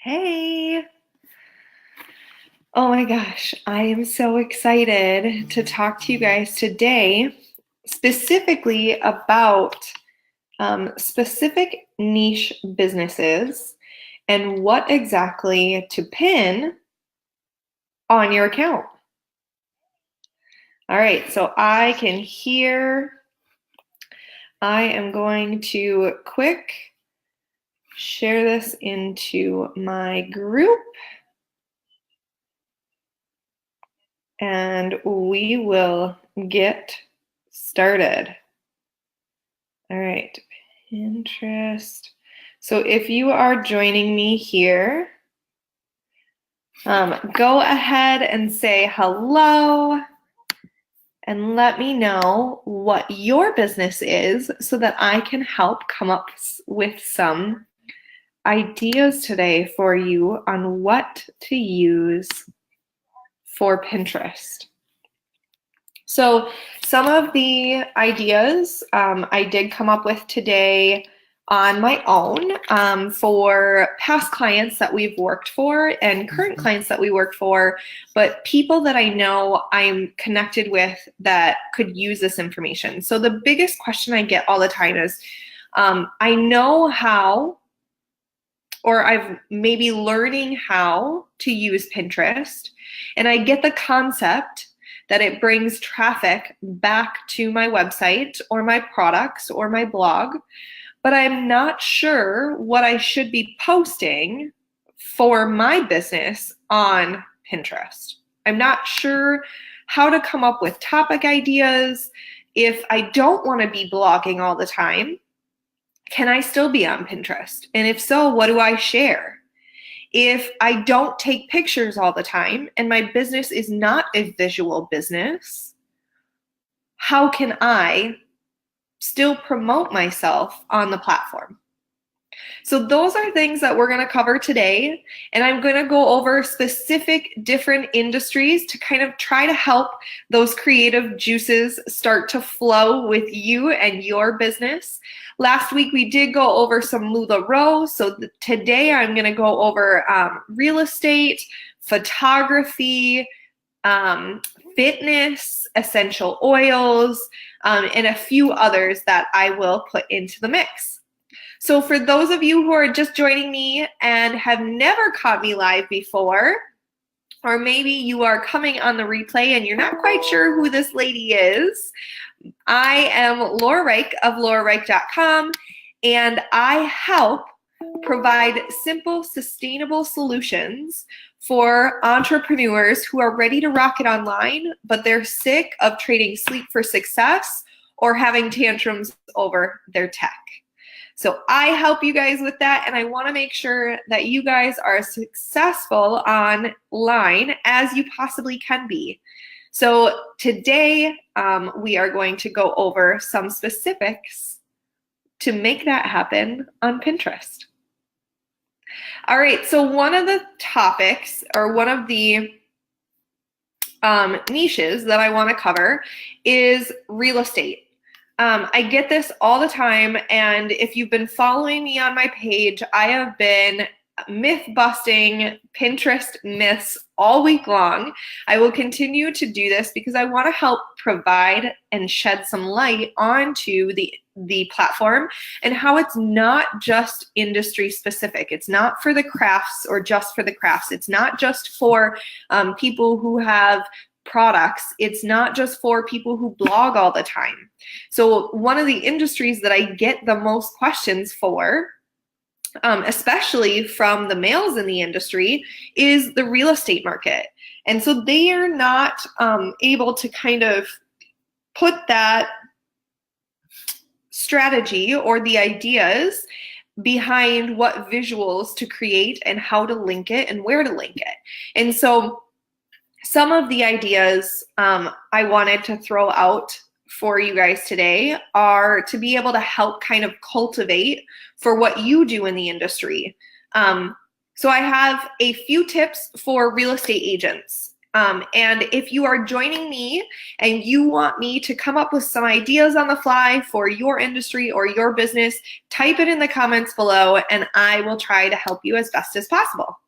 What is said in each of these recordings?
Hey. Oh my gosh, I am so excited to talk to you guys today, specifically about specific niche businesses and what exactly to pin on your account. All right, so I can hear. I am going to quick share this into my group. And we will get started. All right, Pinterest. So if you are joining me here, go ahead and say hello and let me know what your business is so that I can help come up with some ideas today for you on what to use for Pinterest. So some of the ideas I did come up with today on my own for past clients that we've worked for and current clients that we work for, but people that I know I'm connected with that could use this information. So the biggest question I get all the time is, I know how, or I've maybe learning how to use Pinterest, and I get the concept that it brings traffic back to my website or my products or my blog, but I'm not sure what I should be posting for my business on Pinterest. I'm not sure how to come up with topic ideas. If I don't want to be blogging all the time, can I still be on Pinterest? And if so, what do I share? If I don't take pictures all the time and my business is not a visual business, how can I still promote myself on the platform? So those are things that we're going to cover today, and I'm going to go over specific different industries to kind of try to help those creative juices start to flow with you and your business. Last week we did go over some LuLaRoe, so today I'm going to go over real estate, photography, fitness, essential oils, and a few others that I will put into the mix. So for those of you who are just joining me and have never caught me live before, or maybe you are coming on the replay and you're not quite sure who this lady is, I am Laura Reich of laurareich.com, and I help provide simple, sustainable solutions for entrepreneurs who are ready to rock it online, but they're sick of trading sleep for success or having tantrums over their tech. So I help you guys with that, and I want to make sure that you guys are as successful online as you possibly can be. So today we are going to go over some specifics to make that happen on Pinterest. All right, so one of the topics, or one of the niches that I want to cover is real estate. I get this all the time, and if you've been following me on my page, I have been myth busting Pinterest myths all week long. I will continue to do this because I want to help provide and shed some light onto the platform and how it's not just industry specific. It's not for the crafts or just for the crafts. It's not just for people who have products. It's not just for people who blog all the time. So one of the industries that I get the most questions for, especially from the males in the industry, is the real estate market. And so they are not able to kind of put that strategy or the ideas behind what visuals to create and how to link it and where to link it. And so some of the ideas I wanted to throw out for you guys today are to be able to help kind of cultivate for what you do in the industry. So I have a few tips for real estate agents. And if you are joining me and you want me to come up with some ideas on the fly for your industry or your business, type it in the comments below and I will try to help you as best as possible.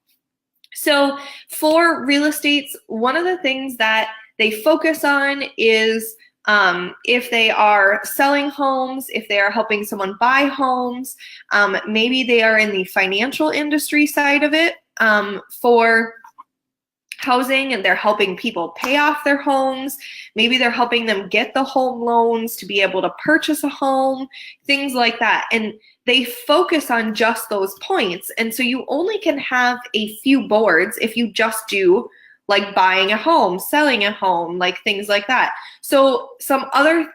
So for real estates, one of the things that they focus on is if they are selling homes, if they are helping someone buy homes, maybe they are in the financial industry side of it for housing and they're helping people pay off their homes. Maybe they're helping them get the home loans to be able to purchase a home, things like that. And they focus on just those points. And so you only can have a few boards if you just do like buying a home, selling a home, like things like that. So some other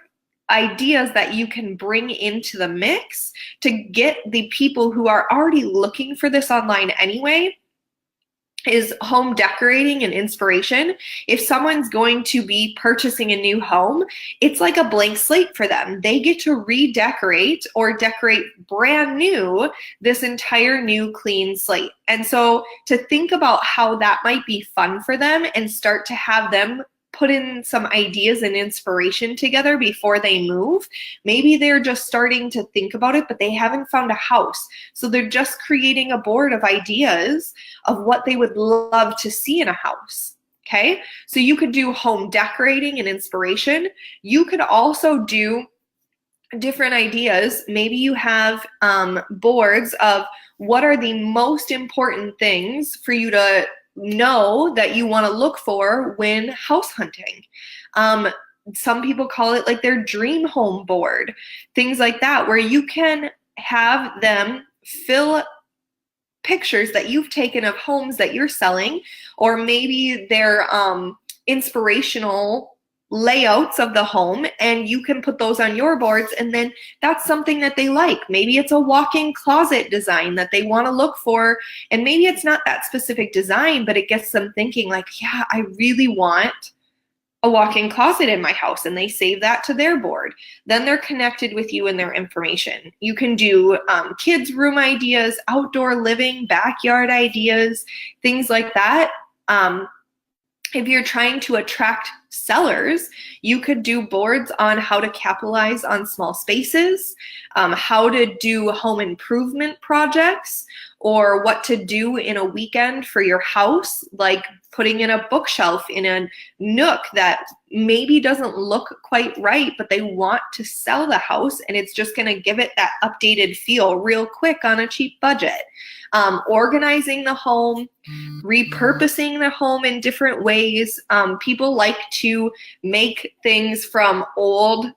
ideas that you can bring into the mix to get the people who are already looking for this online anyway is home decorating and inspiration. If someone's going to be purchasing a new home, it's like a blank slate for them. They get to redecorate or decorate brand new this entire new clean slate. And so to think about how that might be fun for them and start to have them put in some ideas and inspiration together before they move. Maybe they're just starting to think about it, but they haven't found a house. So they're just creating a board of ideas of what they would love to see in a house. Okay, so you could do home decorating and inspiration. You could also do different ideas. Maybe you have boards of what are the most important things for you to know that you want to look for when house hunting. Some people call it like their dream home board, things like that, where you can have them fill pictures that you've taken of homes that you're selling, or maybe they're inspirational layouts of the home, and you can put those on your boards, and then that's something that they like. Maybe it's a walk-in closet design that they want to look for, and maybe it's not that specific design, but it gets them thinking like, yeah, I really want a walk-in closet in my house, and they save that to their board. Then they're connected with you and their information. You can do kids' room ideas, outdoor living, backyard ideas, things like that. If you're trying to attract sellers, you could do boards on how to capitalize on small spaces, how to do home improvement projects, or what to do in a weekend for your house, like putting in a bookshelf in a nook that maybe doesn't look quite right, but they want to sell the house and it's just gonna give it that updated feel real quick on a cheap budget. Organizing the home, repurposing the home in different ways. People like to make things from old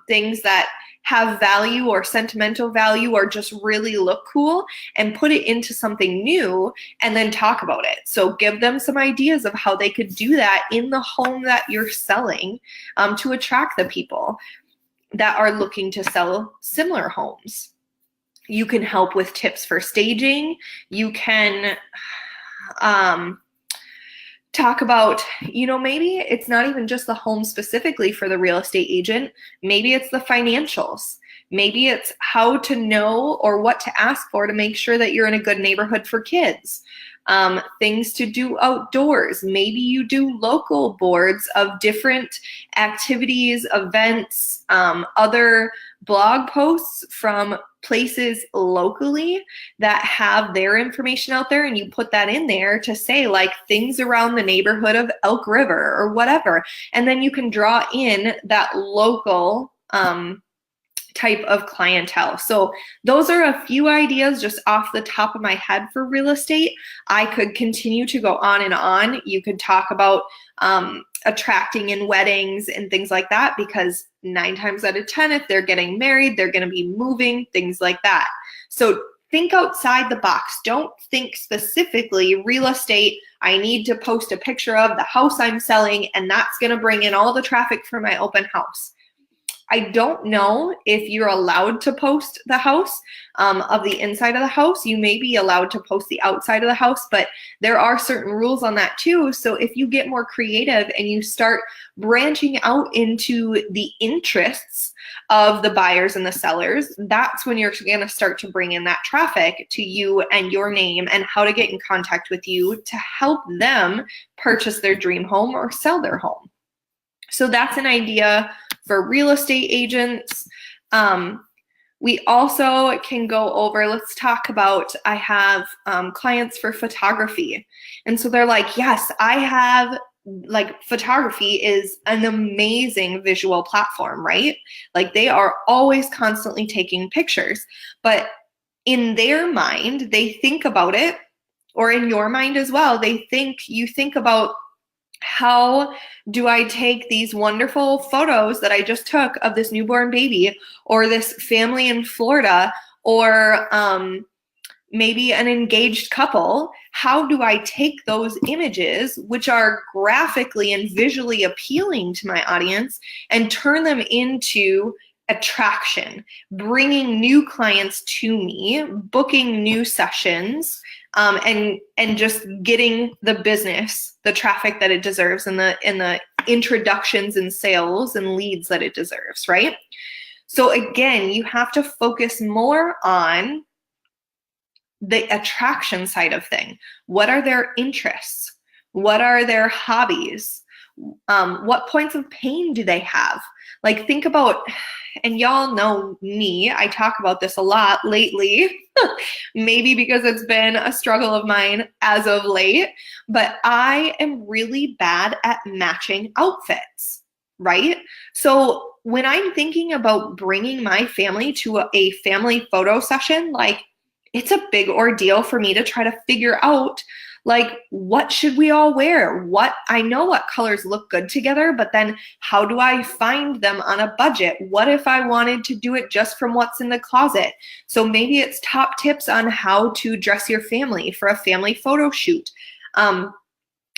things that have value or sentimental value or just really look cool and put it into something new and then talk about it. So give them some ideas of how they could do that in the home that you're selling to attract the people that are looking to sell similar homes. You can help with tips for staging. You can talk about, maybe it's not even just the home specifically for the real estate agent. Maybe it's the financials. Maybe it's how to know or what to ask for to make sure that you're in a good neighborhood for kids. Things to do outdoors. Maybe you do local boards of different activities, events, other blog posts from places locally that have their information out there, and you put that in there to say like things around the neighborhood of Elk River or whatever. And then you can draw in that local type of clientele. So those are a few ideas just off the top of my head for real estate. I could continue to go on and on. You could talk about attracting in weddings and things like that, because 9 times out of 10, if they're getting married, they're going to be moving, things like that. So think outside the box. Don't think specifically real estate. I need to post a picture of the house I'm selling, and that's going to bring in all the traffic for my open house. I don't know if you're allowed to post the house of the inside of the house. You may be allowed to post the outside of the house, but there are certain rules on that too. So if you get more creative and you start branching out into the interests of the buyers and the sellers, that's when you're going to start to bring in that traffic to you and your name and how to get in contact with you to help them purchase their dream home or sell their home. So that's an idea for real estate agents. We also can go over, let's talk about, I have clients for photography. And so they're like, yes, I have, like, photography is an amazing visual platform, right? Like, they are always constantly taking pictures, but in their mind, they think about it, or in your mind as well, you think about, how do I take these wonderful photos that I just took of this newborn baby or this family in Florida or maybe an engaged couple? How do I take those images, which are graphically and visually appealing to my audience, and turn them into attraction, bringing new clients to me, booking new sessions, and just getting the business, the traffic that it deserves, and the introductions and sales and leads that it deserves, right? So again, you have to focus more on the attraction side of thing. What are their interests? What are their hobbies? What points of pain do they have? Like, think about, and y'all know me, I talk about this a lot lately, maybe because it's been a struggle of mine as of late, but I am really bad at matching outfits, right? So when I'm thinking about bringing my family to a family photo session, like, it's a big ordeal for me to try to figure out, like, what should we all wear? I know what colors look good together, but then how do I find them on a budget? What if I wanted to do it just from what's in the closet? So maybe it's top tips on how to dress your family for a family photo shoot.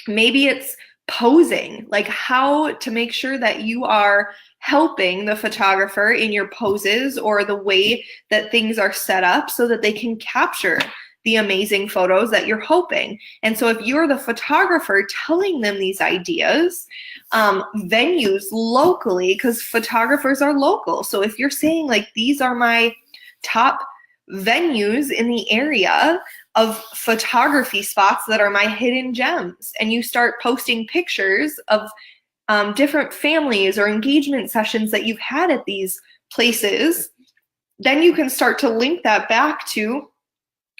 Maybe it's posing, like how to make sure that you are helping the photographer in your poses or the way that things are set up so that they can capture the amazing photos that you're hoping. And so if you're the photographer telling them these ideas, venues locally, because photographers are local. So if you're saying, like, these are my top venues in the area of photography spots that are my hidden gems, and you start posting pictures of different families or engagement sessions that you've had at these places, then you can start to link that back to,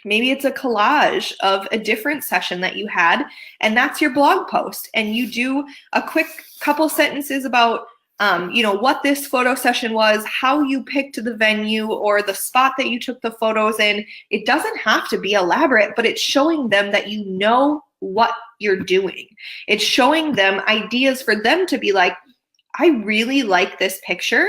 maybe it's a collage of a different session that you had, and that's your blog post. And you do a quick couple sentences about, what this photo session was, how you picked the venue or the spot that you took the photos in. It doesn't have to be elaborate, but it's showing them that you know what you're doing. It's showing them ideas for them to be like, I really like this picture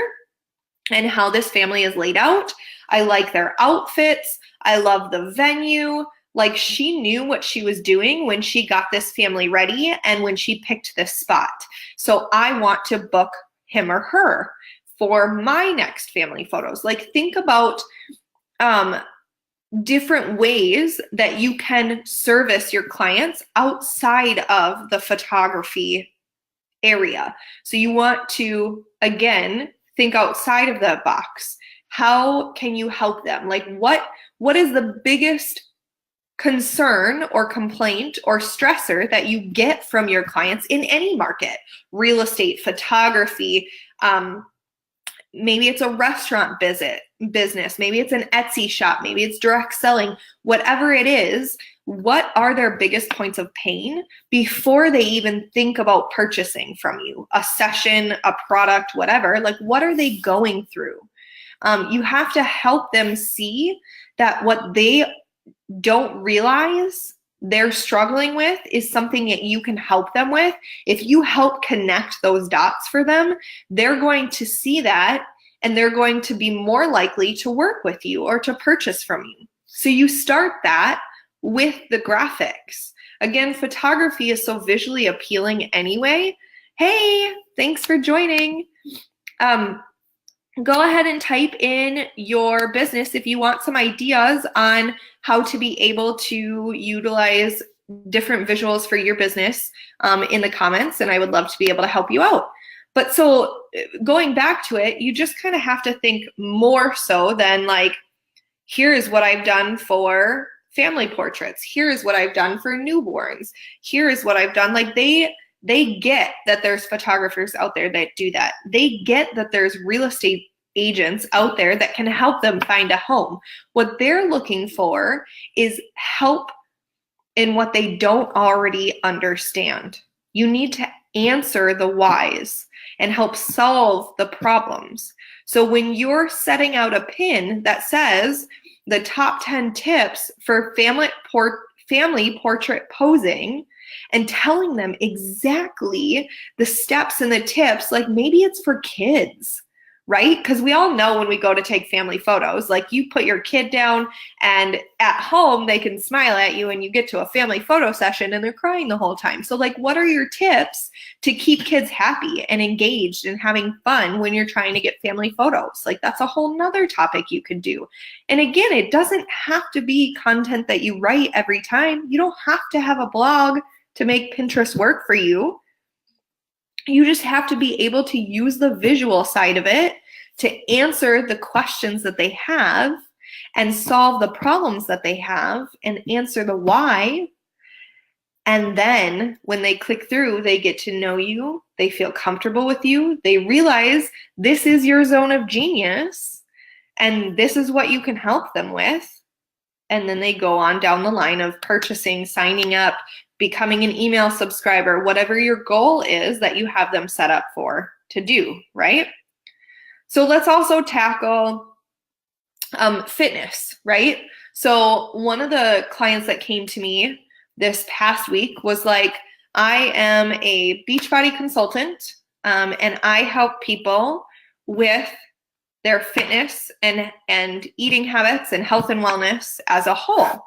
and how this family is laid out. I like their outfits. I love the venue. Like, she knew what she was doing when she got this family ready and when she picked this spot. So I want to book him or her for my next family photos. Like, think about different ways that you can service your clients outside of the photography area. So you want to, again, think outside of that box. How can you help them? Like, what is the biggest concern or complaint or stressor that you get from your clients in any market? Real estate, photography, maybe it's a restaurant business, maybe it's an Etsy shop, maybe it's direct selling, whatever it is. What are their biggest points of pain before they even think about purchasing from you? A session, a product, whatever. Like, what are they going through? You have to help them see that what they don't realize they're struggling with is something that you can help them with. If you help connect those dots for them, they're going to see that and they're going to be more likely to work with you or to purchase from you. So you start that with the graphics. Again, photography is so visually appealing anyway. Hey, thanks for joining. Go ahead and type in your business if you want some ideas on how to be able to utilize different visuals for your business in the comments, and I would love to be able to help you out. But so going back to it, you just kind of have to think more so than like, here is what I've done for family portraits. Here is what I've done for newborns. Here is what I've done. Like they get that there's photographers out there that do that. They get that there's real estate agents out there that can help them find a home. What they're looking for is help in what they don't already understand. You need to answer the whys and help solve the problems. So when you're setting out a pin that says the top 10 tips for family portrait posing and telling them exactly the steps and the tips, like maybe it's for kids, right? Because we all know when we go to take family photos, like you put your kid down and at home they can smile at you and you get to a family photo session and they're crying the whole time. So like, what are your tips to keep kids happy and engaged and having fun when you're trying to get family photos? Like that's a whole nother topic you could do. And again, it doesn't have to be content that you write every time. You don't have to have a blog to make Pinterest work for you. You just have to be able to use the visual side of it to answer the questions that they have and solve the problems that they have and answer the why. And then when they click through, they get to know you, they feel comfortable with you, they realize this is your zone of genius and this is what you can help them with. And then they go on down the line of purchasing, signing up, becoming an email subscriber, whatever your goal is that you have them set up for to do, right? So let's also tackle fitness, right? So one of the clients that came to me this past week was like, I am a Beachbody consultant and I help people with their fitness and eating habits and health and wellness as a whole.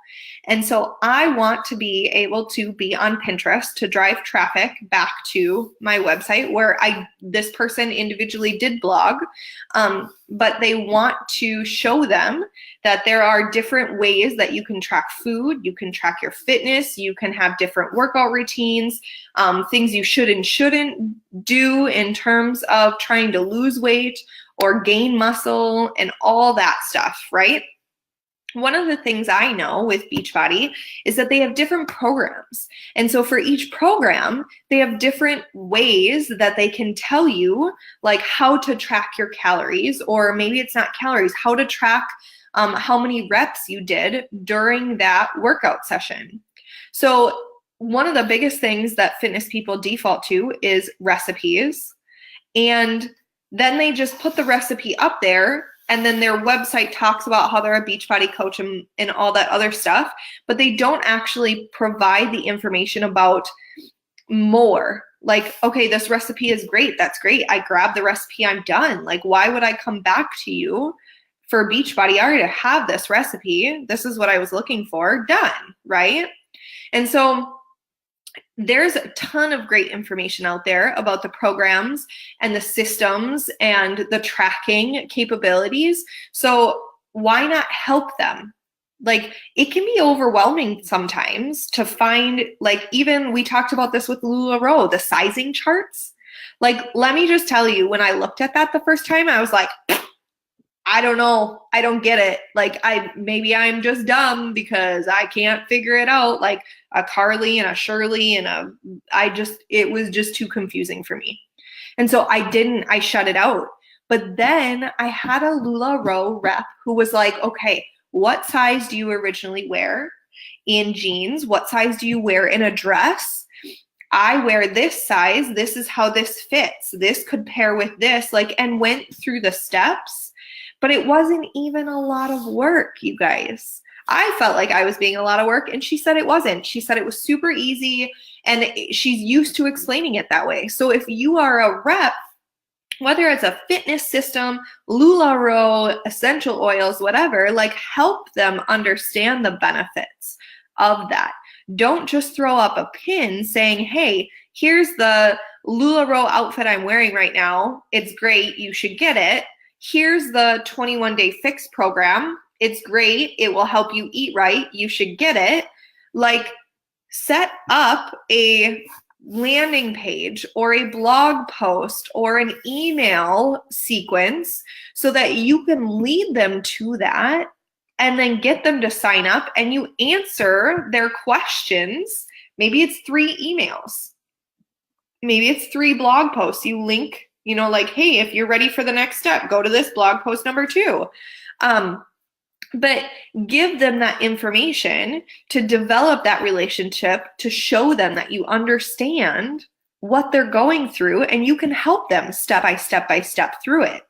And so I want to be able to be on Pinterest to drive traffic back to my website where this person individually did blog, but they want to show them that there are different ways that you can track food, you can track your fitness, you can have different workout routines, things you should and shouldn't do in terms of trying to lose weight or gain muscle and all that stuff, right? One of the things I know with Beachbody is that they have different programs. And so for each program, they have different ways that they can tell you like how to track your calories, or maybe it's not calories, how to track how many reps you did during that workout session. So one of the biggest things that fitness people default to is recipes. And then they just put the recipe up there and then their website talks about how they're a Beachbody coach and all that other stuff, but they don't actually provide the information about more. Like, okay, this recipe is great. That's great. I grabbed the recipe. I'm done. Like, why would I come back to you for Beachbody? I already have this recipe. This is what I was looking for. Done, right? And so there's a ton of great information out there about the programs and the systems and the tracking capabilities. So why not help them? Like, it can be overwhelming sometimes to find, like, even we talked about this with LuLaRoe, the sizing charts. Like, let me just tell you, when I looked at that the first time, I was like, I don't know. I don't get it. Like, maybe I'm just dumb because I can't figure it out. Like a Carly and a Shirley and it was just too confusing for me. And so I shut it out. But then I had a LuLaRoe rep who was like, okay, what size do you originally wear in jeans? What size do you wear in a dress? I wear this size. This is how this fits. This could pair with this, like, and went through the steps. But it wasn't even a lot of work, you guys. I felt like I was being a lot of work, and she said it wasn't. She said it was super easy, and she's used to explaining it that way. So if you are a rep, whether it's a fitness system, LuLaRoe, essential oils, whatever, like, help them understand the benefits of that. Don't just throw up a pin saying, hey, here's the LuLaRoe outfit I'm wearing right now. It's great. You should get it. Here's the 21-day fix program. It's great. It will help you eat right. You should get it. Like, set up a landing page or a blog post or an email sequence so that you can lead them to that and then get them to sign up, and you answer their questions. Maybe it's 3 emails. Maybe it's 3 blog posts. You link, like, hey, if you're ready for the next step, go to this blog post number 2. But give them that information to develop that relationship, to show them that you understand what they're going through and you can help them step by step through it.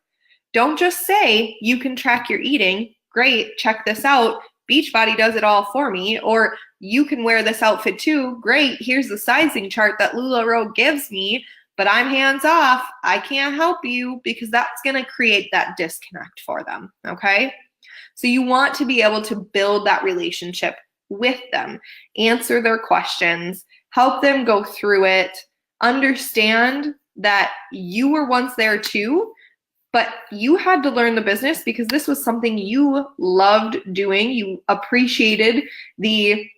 Don't just say, you can track your eating. Great, check this out. Beachbody does it all for me. Or you can wear this outfit too. Great, here's the sizing chart that LuLaRoe gives me, but I'm hands off. I can't help you, because that's going to create that disconnect for them, okay? So you want to be able to build that relationship with them, answer their questions, help them go through it, understand that you were once there too, but you had to learn the business because this was something you loved doing. You appreciated the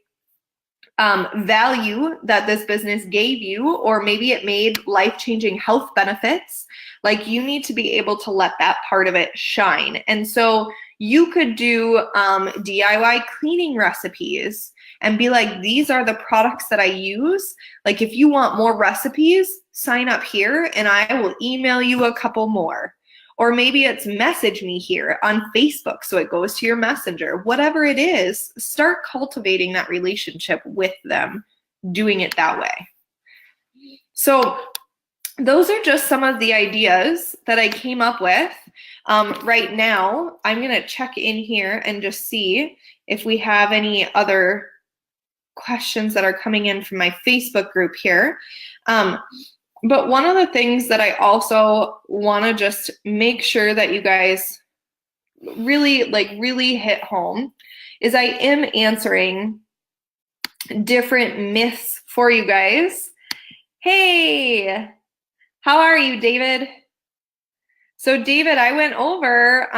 value that this business gave you, or maybe it made life-changing health benefits. Like, you need to be able to let that part of it shine. And so you could do DIY cleaning recipes and be like, these are the products that I use. Like, if you want more recipes, sign up here and I will email you a couple more. Or maybe it's message me here on Facebook so it goes to your messenger. Whatever it is, start cultivating that relationship with them, doing it that way. So those are just some of the ideas that I came up with. Right now, I'm going to check in here and just see if we have any other questions that are coming in from my Facebook group here. But one of the things that I also want to just make sure that you guys really hit home is I am answering different myths for you guys. Hey, how are you, David? So David, I went over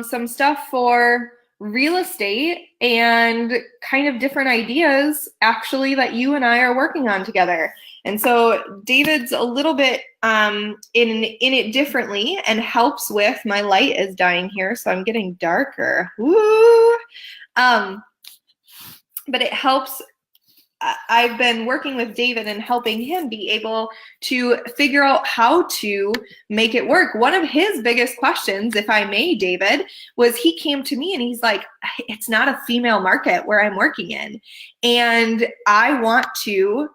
some stuff for real estate and kind of different ideas actually that you and I are working on together. And so David's a little bit in it differently and helps with, my light is dying here, so I'm getting darker. Woo! But it helps. I've been working with David and helping him be able to figure out how to make it work. One of his biggest questions, if I may, David, was he came to me and he's like, it's not a female market where I'm working in. And I want to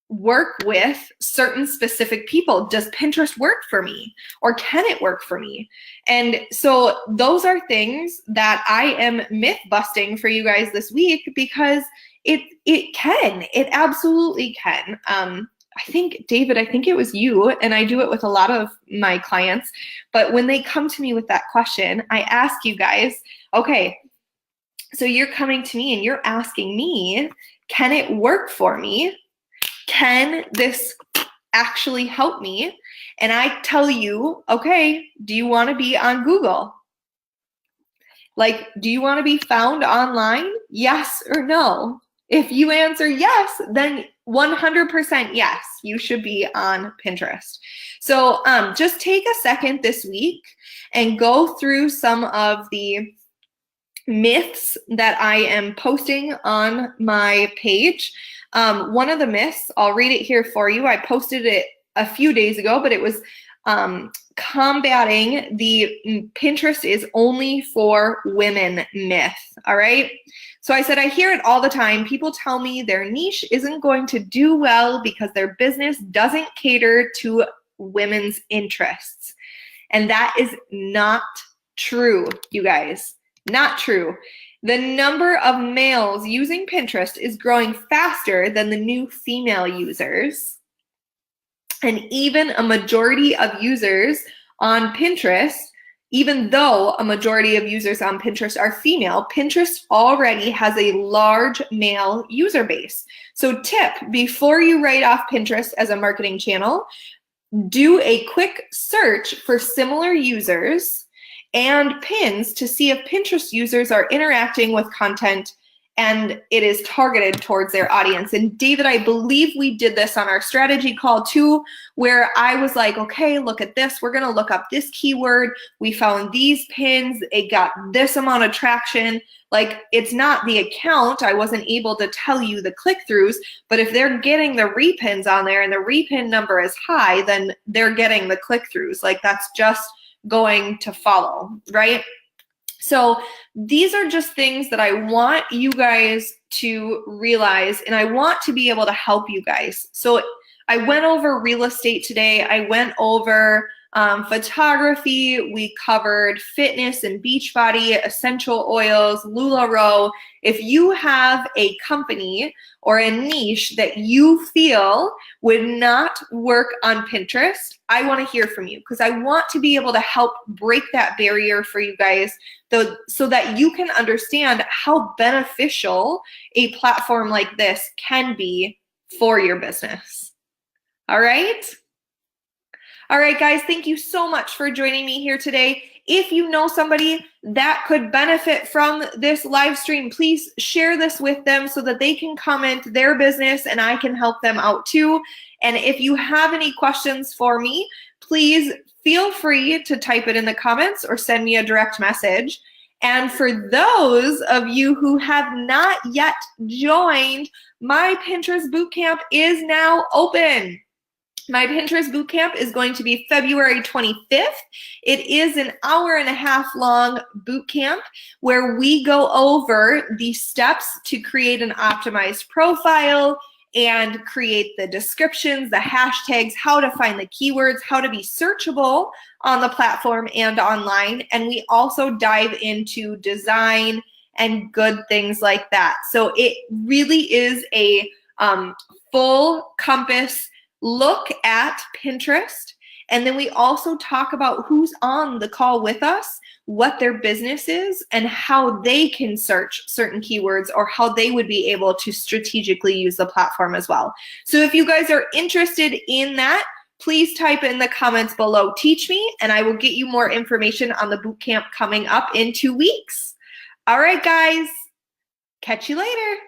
work with certain specific people. Does Pinterest work for me? Or can it work for me? And so those are things that I am myth busting for you guys this week, because it can. It absolutely can. I think, David, I think it was you, and I do it with a lot of my clients, but when they come to me with that question, I ask you guys, okay, so you're coming to me and you're asking me, can it work for me? Can this actually help me? And I tell you, okay, do you want to be on Google? Like, do you want to be found online? Yes or no? If you answer yes, then 100% yes, you should be on Pinterest. So just take a second this week and go through some of the myths that I am posting on my page. One of the myths, I'll read it here for you. I posted it a few days ago, but it was combating the Pinterest is only for women myth, all right? So I said, I hear it all the time. People tell me their niche isn't going to do well because their business doesn't cater to women's interests. And that is not true, you guys, not true. The number of males using Pinterest is growing faster than the new female users. And even a majority of users on Pinterest, even though a majority of users on Pinterest are female, Pinterest already has a large male user base. So tip, before you write off Pinterest as a marketing channel, do a quick search for similar users and pins to see if Pinterest users are interacting with content and it is targeted towards their audience. And David, I believe we did this on our strategy call too, where I was like, okay, look at this. We're going to look up this keyword. We found these pins. It got this amount of traction. Like, it's not the account. I wasn't able to tell you the click-throughs, but if they're getting the repins on there and the repin number is high, then they're getting the click-throughs. Like, that's just going to follow, right? So these are just things that I want you guys to realize, and I want to be able to help you guys. So I went over real estate today. I went over photography. We covered fitness and Beachbody, essential oils, LuLaRoe. If you have a company or a niche that you feel would not work on Pinterest, I want to hear from you, because I want to be able to help break that barrier for you guys, so that you can understand how beneficial a platform like this can be for your business. All right? All right, guys, thank you so much for joining me here today. If you know somebody that could benefit from this live stream, please share this with them so that they can comment their business and I can help them out too. And if you have any questions for me, please feel free to type it in the comments or send me a direct message. And for those of you who have not yet joined, my Pinterest Bootcamp is now open. My Pinterest Bootcamp is going to be February 25th. It is an hour-and-a-half long bootcamp where we go over the steps to create an optimized profile and create the descriptions, the hashtags, how to find the keywords, how to be searchable on the platform and online. And we also dive into design and good things like that. So it really is a full compass look at Pinterest. And then we also talk about who's on the call with us, what their business is, and how they can search certain keywords or how they would be able to strategically use the platform as well. So if you guys are interested in that, please type in the comments below, teach me, and I will get you more information on the bootcamp coming up in 2 weeks. All right, guys, catch you later.